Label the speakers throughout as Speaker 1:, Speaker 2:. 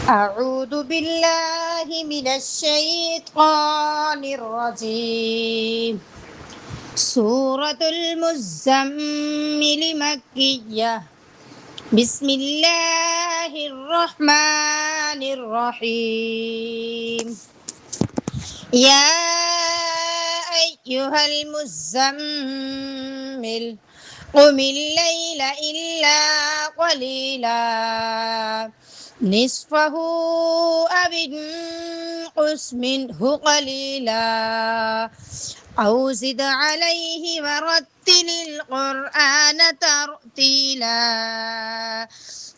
Speaker 1: أعوذ بالله من الشيطان الرجيم. سورة المزمل مكية. بسم الله الرحمن الرحيم. يا أيها المزمل قم الليل إلا قليلا نصفه أو انقص منه قليلا أو زد عليه ورتل القرآن ترتيلا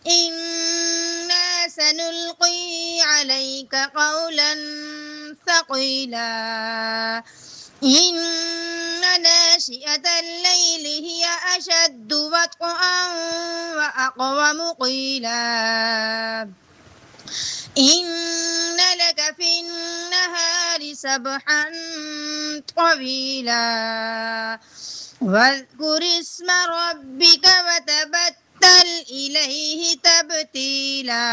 Speaker 1: إنا سنلقي عليك قولا ثقيلا إن ناشئة الليل هي أشد وطئا وأقوم قيلا إن لك في النهار سبحا طويلا واذكر اسم ربك وتبتل إليه تبتيلا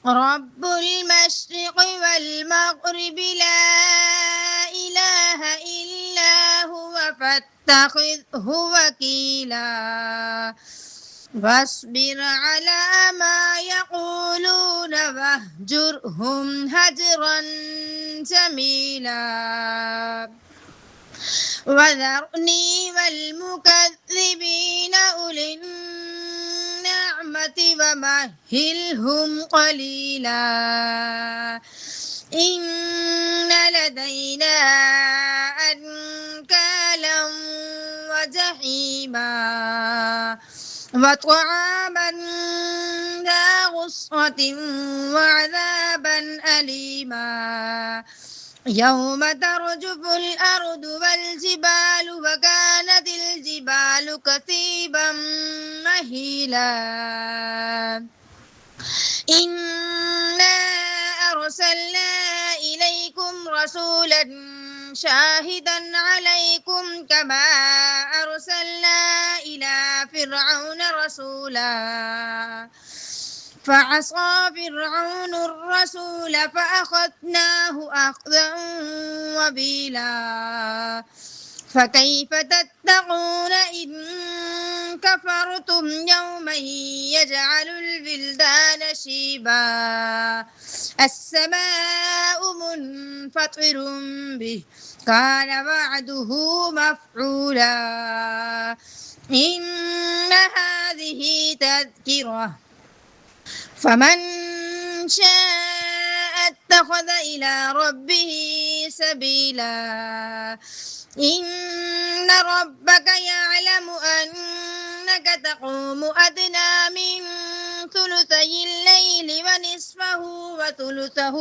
Speaker 1: رب المشرق والمغرب لا إله إلا هو فاتخذه وكيلا واصبر على ما يقولون واهجرهم هجرا جميلا وذرني والمكذبين أولي النعمة ومهلهم قليلا إن لدينا أنكالا وجحيما وطعاما ذا غصة وعذابا أليما يوم ترجف الأرض والجبال وكانت الجبال كثيبا مهيلا إنا أرسلنا إليكم رسولا شاهدا عليكم كما أرسلنا إلى فرعون رسولا فعصى فرعون الرسول فأخذناه أخذا وبيلا فكيف تتقون إن كفرتم يوما يجعل البلدان شيبا السماء منفطر به كان وعده مفعولا إن هذه تذكرة فمن شاء اتخذ إلى ربه سبيلا إن ربك يعلم أنك تقوم أدنى من ثلثي الليل ونصفه وثلثه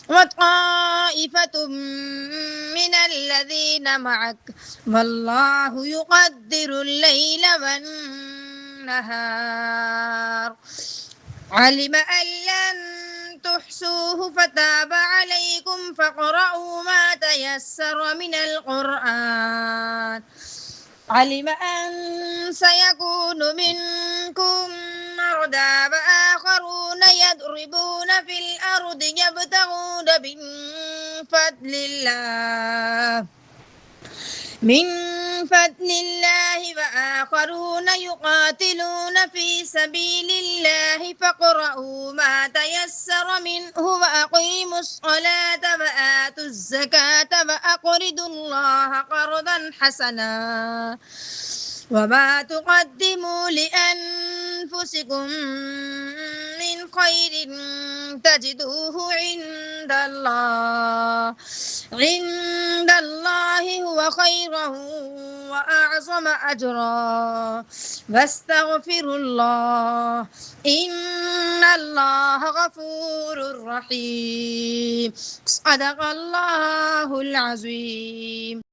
Speaker 1: وطائفة من الذين معك والله يقدر الليل والنهار علم أن لن تحصوه فتاب عليكم فاقرؤوا ما تيسر من القرآن علم أن سيكون منكم مرضى وآخرون يضربون في الأرض يبتغون من فضل الله وآخرون يقاتلون في سبيل الله فاقرؤوا ما تيسر منه وأقيموا الصلاة وآتوا الزكاة وأقرضوا الله قرضا حسنا وما تقدموا لأنفسكم من خير تجدوه عند الله هو خيرا وأعظم أجرا واستغفروا الله إن الله غفور رحيم صدق الله العظيم.